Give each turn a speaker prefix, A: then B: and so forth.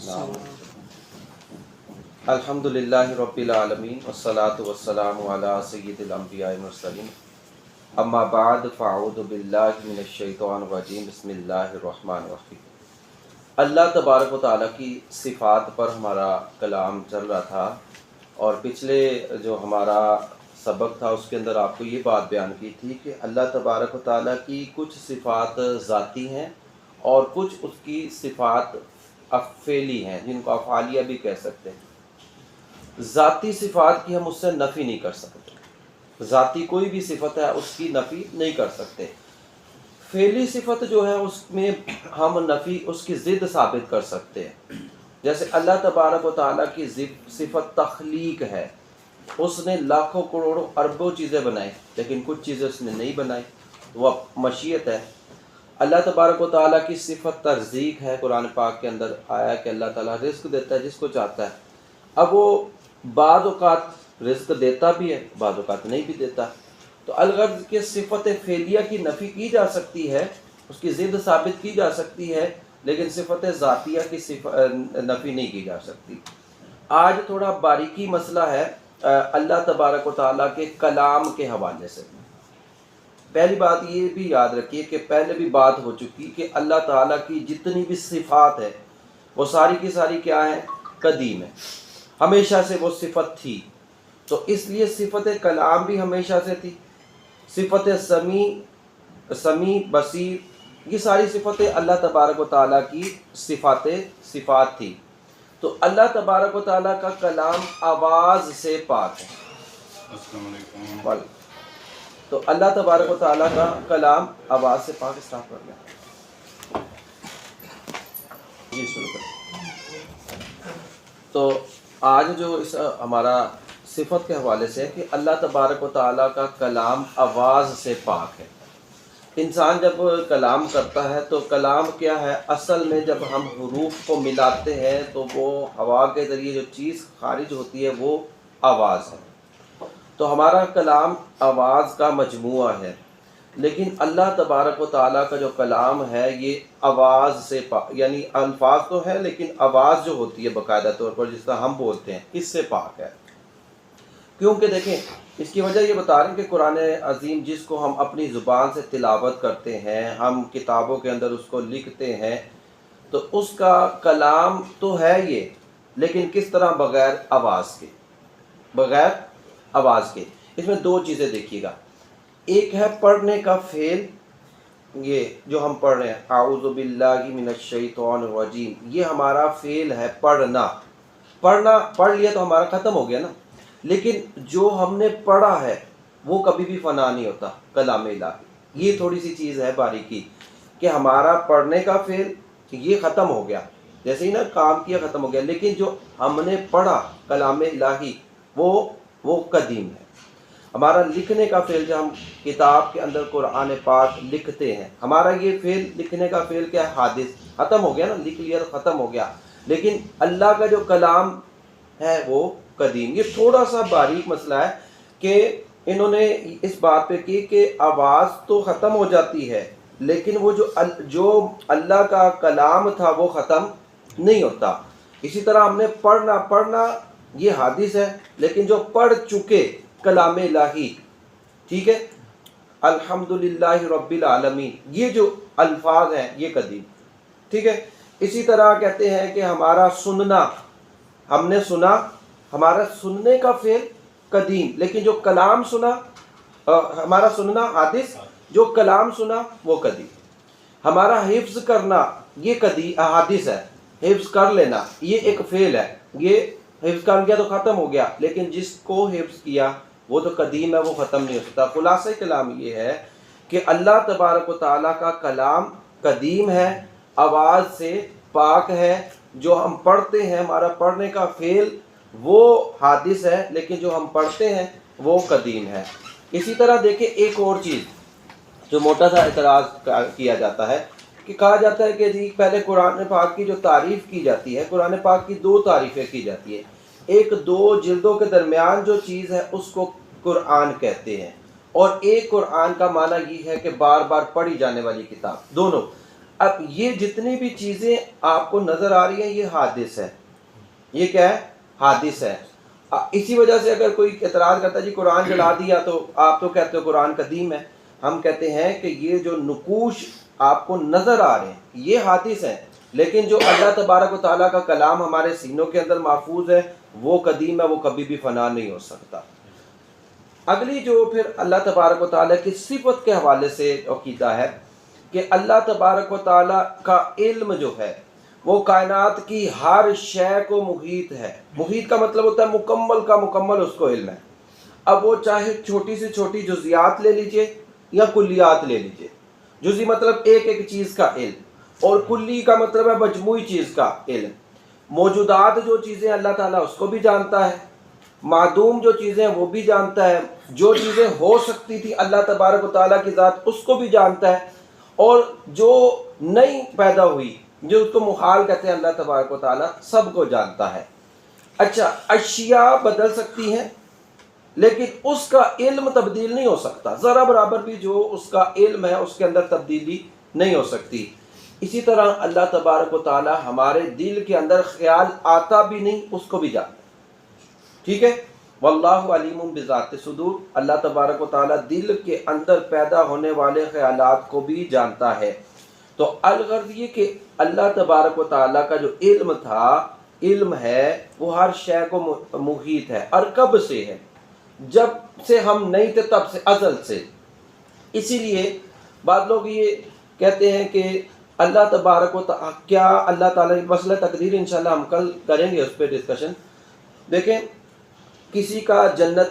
A: نعم الحمدللہ رب العالمین والصلاة والسلام علی سید الانبیاء والمرسلین اما بعد فاعوذ باللہ من الشیطان الرجیم بسم اللہ الرحمن الرحیم۔ اللہ تبارک و تعالیٰ کی صفات پر ہمارا کلام چل رہا تھا، اور پچھلے جو ہمارا سبق تھا اس کے اندر آپ کو یہ بات بیان کی تھی کہ اللہ تبارک و تعالیٰ کی کچھ صفات ذاتی ہیں اور کچھ اس کی صفات فعلی ہیں، جن کو افعالیہ بھی کہہ سکتے ہیں۔ ذاتی صفات کی ہم اس سے نفی نہیں کر سکتے، ذاتی کوئی بھی صفت ہے اس کی نفی نہیں کر سکتے۔ فعلی صفت جو ہے اس میں ہم نفی اس کی ضد ثابت کر سکتے ہیں۔ جیسے اللہ تبارک و تعالیٰ کی صفت تخلیق ہے، اس نے لاکھوں کروڑوں اربوں چیزیں بنائیں لیکن کچھ چیزیں اس نے نہیں بنائی، وہ مشیت ہے۔ اللہ تبارک و تعالیٰ کی صفت ترزیق ہے، قرآن پاک کے اندر آیا کہ اللہ تعالیٰ رزق دیتا ہے جس کو چاہتا ہے۔ اب وہ بعض اوقات رزق دیتا بھی ہے، بعض اوقات نہیں بھی دیتا، تو الغرض کہ صفت فعلیہ کی نفی کی جا سکتی ہے، اس کی ضد ثابت کی جا سکتی ہے، لیکن صفت ذاتیہ کی نفی نہیں کی جا سکتی۔ آج تھوڑا باریکی مسئلہ ہے اللہ تبارک و تعالیٰ کے کلام کے حوالے سے۔ پہلی بات یہ بھی یاد رکھیے کہ پہلے بھی بات ہو چکی کہ اللہ تعالیٰ کی جتنی بھی صفات ہے وہ ساری کی ساری کیا ہیں؟ قدیم ہے، ہمیشہ سے وہ صفت تھی، تو اس لیے صفت کلام بھی ہمیشہ سے تھی، صفت سمیع بصیر، یہ ساری صفتیں اللہ تبارک و تعالیٰ کی صفات تھی۔ تو اللہ تبارک و تعالیٰ کا کلام آواز سے پاک ہے۔ السلام علیکم۔ تو اللہ تبارک و تعالیٰ کا کلام آواز سے پاک، اسٹارٹ کر گیا یہ شروع کر۔ تو آج جو اس ہمارا صفت کے حوالے سے ہے کہ اللہ تبارک و تعالیٰ کا کلام آواز سے پاک ہے۔ انسان جب کلام کرتا ہے تو کلام کیا ہے؟ اصل میں جب ہم حروف کو ملاتے ہیں تو وہ ہوا کے ذریعے جو چیز خارج ہوتی ہے وہ آواز ہے۔ تو ہمارا کلام آواز کا مجموعہ ہے، لیکن اللہ تبارک و تعالیٰ کا جو کلام ہے یہ آواز سے پاک، یعنی الفاظ تو ہے لیکن آواز جو ہوتی ہے باقاعدہ طور پر جس طرح ہم بولتے ہیں اس سے پاک ہے۔ کیونکہ دیکھیں اس کی وجہ یہ بتا رہے ہیں کہ قرآن عظیم جس کو ہم اپنی زبان سے تلاوت کرتے ہیں، ہم کتابوں کے اندر اس کو لکھتے ہیں، تو اس کا کلام تو ہے یہ، لیکن کس طرح؟ بغیر آواز کے، بغیر آواز کے۔ اس میں دو چیزیں دیکھیے گا، ایک ہے پڑھنے کا فعل، یہ جو ہم پڑھ رہے ہیں اعوذ باللہ من الشیطان الرجیم، یہ ہمارا فعل ہے، پڑھنا پڑھ لیا تو ہمارا ختم ہو گیا نا، لیکن جو ہم نے پڑھا ہے وہ کبھی بھی فنا نہیں ہوتا، کلام الہی۔ یہ تھوڑی سی چیز ہے باریکی کہ ہمارا پڑھنے کا فعل یہ ختم ہو گیا، جیسے ہی نا کام کیا ختم ہو گیا، لیکن جو ہم نے پڑھا کلام الہی وہ قدیم ہے۔ ہمارا لکھنے کا فعل، جو ہم کتاب کے اندر قرآن پاک لکھتے ہیں، ہمارا یہ فعل لکھنے کا فعل کیا ہے؟ حادث، ختم ہو گیا نا، لکھ لیا تو ختم ہو گیا، لیکن اللہ کا جو کلام ہے وہ قدیم۔ یہ تھوڑا سا باریک مسئلہ ہے کہ انہوں نے اس بات پہ کی کہ آواز تو ختم ہو جاتی ہے لیکن وہ جو اللہ کا کلام تھا وہ ختم نہیں ہوتا۔ اسی طرح ہم نے پڑھنا یہ حادث ہے، لیکن جو پڑھ چکے کلام الہی، ٹھیک ہے، الحمدللہ رب العالمین، یہ جو الفاظ ہیں یہ قدیم، ٹھیک ہے۔ اسی طرح کہتے ہیں کہ ہمارا سننا، ہم نے سنا، ہمارا سننے کا فعل قدیم، لیکن جو کلام سنا، ہمارا سننا حادث، جو کلام سنا وہ قدیم۔ ہمارا حفظ کرنا یہ قدیم حادث ہے، حفظ کر لینا یہ ایک فعل ہے، یہ حفظ کر گیا تو ختم ہو گیا، لیکن جس کو حفظ کیا وہ تو قدیم ہے، وہ ختم نہیں ہو سکتا۔ خلاصہ کلام یہ ہے کہ اللہ تبارک و تعالیٰ کا کلام قدیم ہے، آواز سے پاک ہے، جو ہم پڑھتے ہیں ہمارا پڑھنے کا فعل وہ حادث ہے، لیکن جو ہم پڑھتے ہیں وہ قدیم ہے۔ اسی طرح دیکھیں ایک اور چیز جو موٹا سا اعتراض کیا جاتا ہے کہ کہا جاتا ہے کہ جی پہلے قرآن پاک کی جو تعریف کی جاتی ہے، قرآن پاک کی دو تعریفیں کی جاتی ہے، ایک دو جلدوں کے درمیان جو چیز ہے اس کو قرآن کہتے ہیں، اور ایک قرآن کا معنی یہ ہے کہ بار بار پڑھی جانے والی کتاب، دونوں۔ اب یہ جتنی بھی چیزیں آپ کو نظر آ رہی ہیں یہ حادث ہے، یہ کیا ہے؟ حادث ہے۔ اسی وجہ سے اگر کوئی اعتراض کرتا ہے جی قرآن جلا دیا، تو آپ تو کہتے ہو قرآن قدیم ہے، ہم کہتے ہیں کہ یہ جو نقوش آپ کو نظر آ رہے ہیں یہ حادث ہیں، لیکن جو اللہ تبارک و تعالیٰ کا کلام ہمارے سینوں کے اندر محفوظ ہے وہ قدیم ہے، وہ کبھی بھی فنا نہیں ہو سکتا۔ اگلی جو پھر اللہ تبارک و تعالیٰ کی صفت کے حوالے سے عقیدہ ہے کہ اللہ تبارک و تعالیٰ کا علم جو ہے وہ کائنات کی ہر شے کو محیط ہے۔ محیط کا مطلب ہوتا ہے مکمل کا مکمل اس کو علم ہے۔ اب وہ چاہے چھوٹی سے چھوٹی جزیات لے لیجئے یا کلیات لے لیجئے۔ جزئی مطلب ایک ایک چیز کا علم، اور کلی کا مطلب ہے مجموعی چیز کا علم۔ موجودات جو چیزیں اللہ تعالیٰ اس کو بھی جانتا ہے، معدوم جو چیزیں وہ بھی جانتا ہے، جو چیزیں ہو سکتی تھی اللہ تبارک و تعالیٰ کی ذات اس کو بھی جانتا ہے، اور جو نہیں پیدا ہوئی جو اس کو محال کہتے ہیں اللہ تبارک و تعالیٰ سب کو جانتا ہے۔ اچھا، اشیاء بدل سکتی ہیں لیکن اس کا علم تبدیل نہیں ہو سکتا، ذرا برابر بھی جو اس کا علم ہے اس کے اندر تبدیلی نہیں ہو سکتی۔ اسی طرح اللہ تبارک و تعالیٰ ہمارے دل کے اندر خیال آتا بھی نہیں اس کو بھی جانتا ہے، ٹھیک ہے؟ واللہ علیم بذات صدور، اللہ تبارک و تعالیٰ دل کے اندر پیدا ہونے والے خیالات کو بھی جانتا ہے۔ تو الغرض یہ کہ اللہ تبارک و تعالیٰ کا جو علم تھا، علم ہے، وہ ہر شے کو محیط ہے، اور کب سے ہے؟ جب سے ہم نہیں تھے تب سے، ازل سے۔ اسی لیے بعض لوگ یہ کہتے ہیں کہ اللہ تبارک و تعالیٰ، کیا اللہ تعالیٰ مسئلہ تقدیر انشاءاللہ ہم کل کریں گے اس پہ ڈسکشن۔ دیکھیں، کسی کا جنت